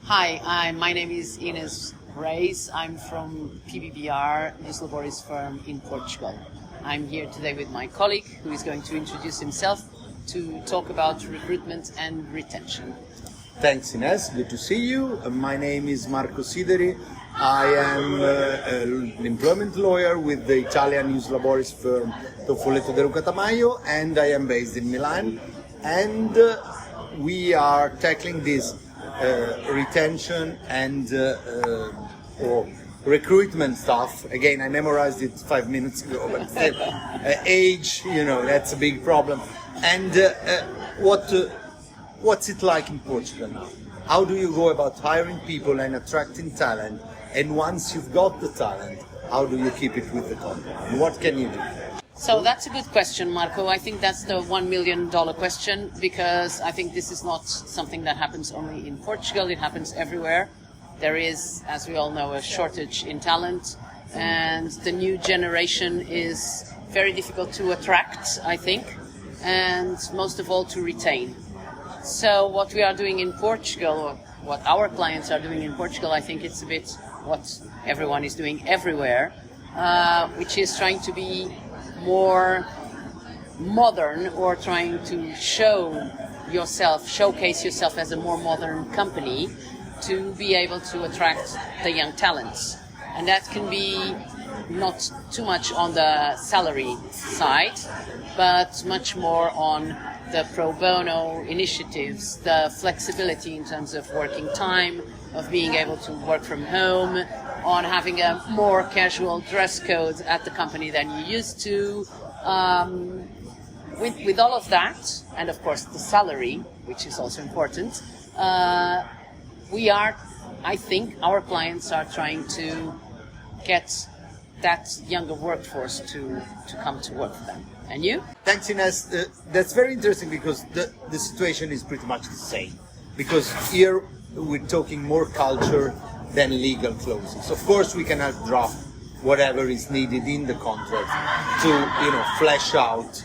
My name is Inês Reis. I'm from PBBR, Ius Laboris firm in Portugal. I'm here today with my colleague who is going to introduce himself to talk about recruitment and retention. Thanks, Inês. Good to see you. My name is Sideri. I am an employment lawyer with the Italian Ius Laboris firm Toffoletto De Catamaio, and I am based in Milan. And we are tackling this retention and or recruitment stuff. Again, I memorized it 5 minutes ago, but still, age, that's a big problem. And what's it like in Portugal now? How do you go about hiring people and attracting talent? And once you've got the talent, how do you keep it with the company? And what can you do? So that's a good question, Marco. I think that's the $1 million question, because I think this is not something that happens only in Portugal. It happens everywhere. There is, as we all know, a shortage in talent, and the new generation is very difficult to attract, I think, and most of all to retain. So what we are doing in Portugal, or what our clients are doing in Portugal, I think it's a bit what everyone is doing everywhere, which is trying to be more modern, or trying to showcase yourself as a more modern company to be able to attract the young talents. And that can be not too much on the salary side, but much more on the pro bono initiatives, the flexibility in terms of working time, of being able to work from home, on having a more casual dress code at the company than you used to. With all of that, and of course the salary, which is also important, I think our clients are trying to get that younger workforce to come to work for them. And you? Thanks, Inês. That's very interesting, because the situation is pretty much the same. Because here we're talking more culture than legal clauses. Of course, we cannot draft whatever is needed in the contract to flesh out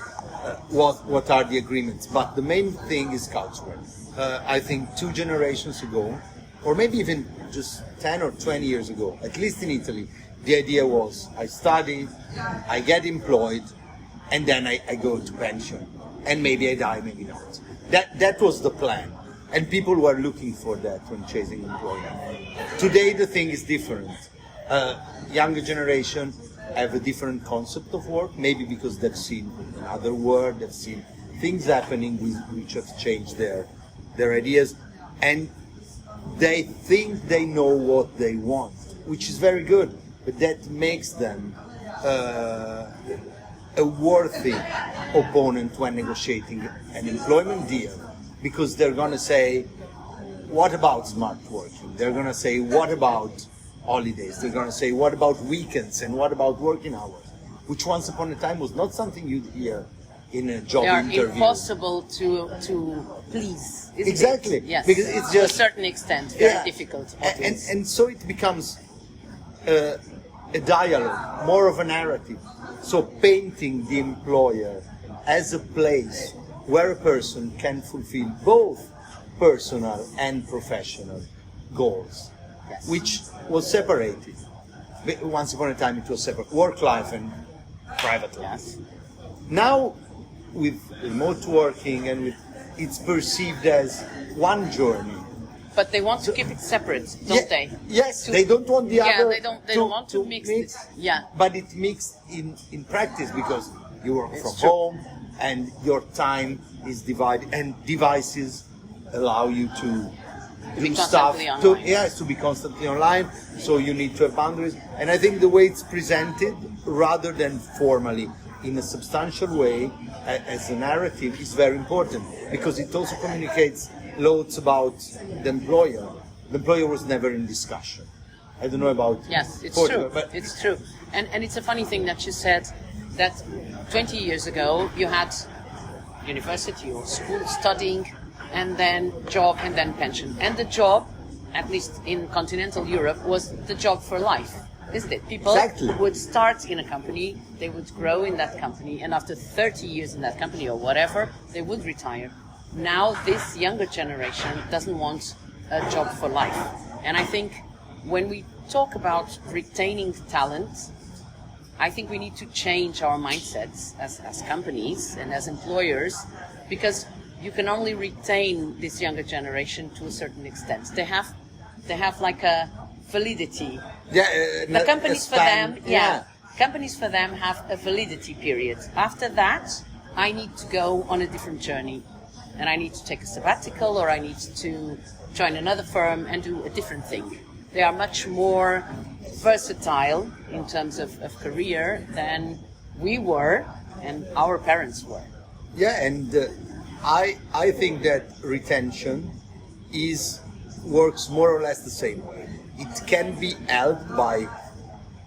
what are the agreements. But the main thing is cultural. I think 2 generations ago, or maybe even just 10 or 20 years ago, at least in Italy, the idea was I study, I get employed, and then I go to pension. And maybe I die, maybe not. That was the plan. And people were looking for that when chasing employment. Today the thing is different. Younger generation have a different concept of work, maybe because they've seen another world, they've seen things happening which have changed their ideas, and they think they know what they want, which is very good, but that makes them a worthy opponent when negotiating an employment deal, because they're going to say, what about smart working? They're going to say, what about holidays? They're going to say, what about weekends? And what about working hours? Which once upon a time was not something you'd hear in a job interview. They are impossible to please, isn't exactly. It? Yes. Because it's just, to a certain extent, very difficult. And so it becomes a dialogue, more of a narrative. So painting the employer as a place where a person can fulfill both personal and professional goals, yes, which was separated. Once upon a time it was separate, work life and private life. Yes. Now, with remote working, and it's perceived as one journey. But they want to keep it separate, don't they? Yes, they don't want the other. They don't want to mix it. Yeah. But it mixed in practice, because you work from true. home and your time is divided, and devices allow you to do stuff. To be constantly online. So you need to have boundaries. And I think the way it's presented, rather than formally, in a substantial way, as a narrative, is very important, because it also communicates loads about the employer. The employer was never in discussion. I don't know about Portugal, true. But it's true. And it's a funny thing that you said that 20 years ago you had university or school studying, and then job, and then pension. And the job, at least in continental Europe, was the job for life, isn't it? People would start in a company, they would grow in that company, and after 30 years in that company or whatever, they would retire. Now this younger generation doesn't want a job for life. And I think when we talk about retaining talent, I think we need to change our mindsets as companies and as employers, because you can only retain this younger generation to a certain extent. They have like a validity. The companies for them, companies for them have a validity period. After that, I need to go on a different journey, and I need to take a sabbatical, or I need to join another firm and do a different thing. They are much more versatile in terms of career than we were and our parents were. Yeah, and I think that retention works more or less the same way. It can be helped by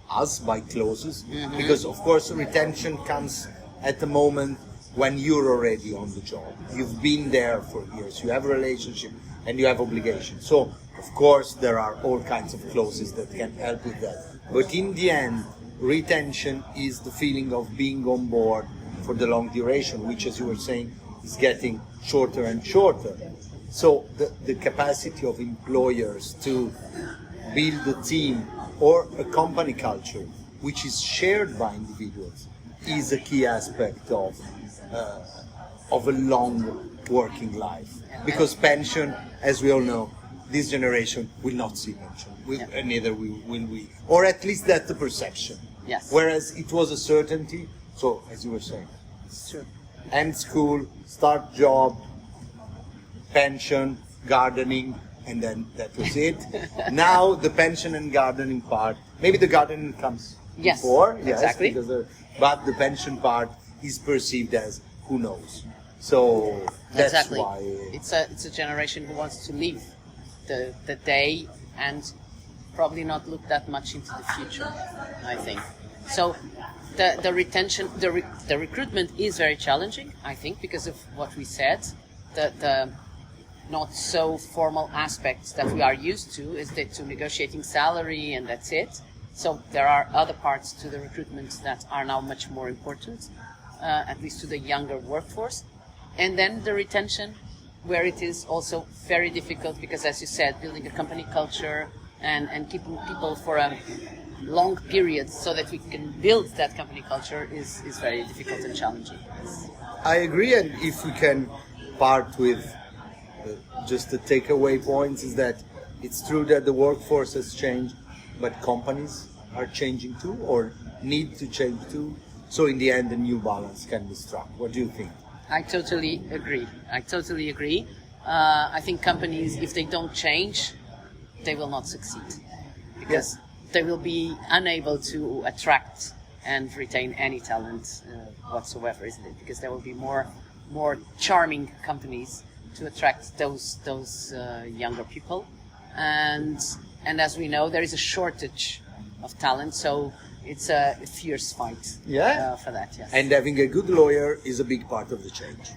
us, by clauses, because of course retention comes at the moment when you're already on the job. You've been there for years, you have a relationship and you have obligations. So of course there are all kinds of clauses that can help with that. But in the end, retention is the feeling of being on board for the long duration, which, as you were saying, is getting shorter and shorter. So the capacity of employers to build a team or a company culture which is shared by individuals is a key aspect of a long working life. Because pension, as we all know, this generation will not see pension, and neither will we. Or at least that's the perception. Yes. Whereas it was a certainty, so as you were saying, It's true. end school, start job, pension, gardening, and then that was it. Now the pension and gardening part, maybe the gardening comes before, exactly. But the pension part is perceived as who knows. So that's why it's a generation who wants to live the day and probably not look that much into the future, I think. So the retention, the recruitment is very challenging, I think, because of what we said. The not so formal aspects that we are used to is to negotiating salary, and that's it. So there are other parts to the recruitment that are now much more important, at least to the younger workforce. And then the retention, where it is also very difficult because, as you said, building a company culture and keeping people for a long period so that we can build that company culture is very difficult and challenging. I agree, and if we can part with just the takeaway points, is that it's true that the workforce has changed, but companies are changing too, or need to change too. So in the end, a new balance can be struck. What do you think? I totally agree. I think companies, if they don't change, they will not succeed, because they will be unable to attract and retain any talent whatsoever, isn't it? Because there will be more charming companies to attract those younger people, and as we know, there is a shortage of talent, so it's a fierce fight for that. Yes. And having a good lawyer is a big part of the change.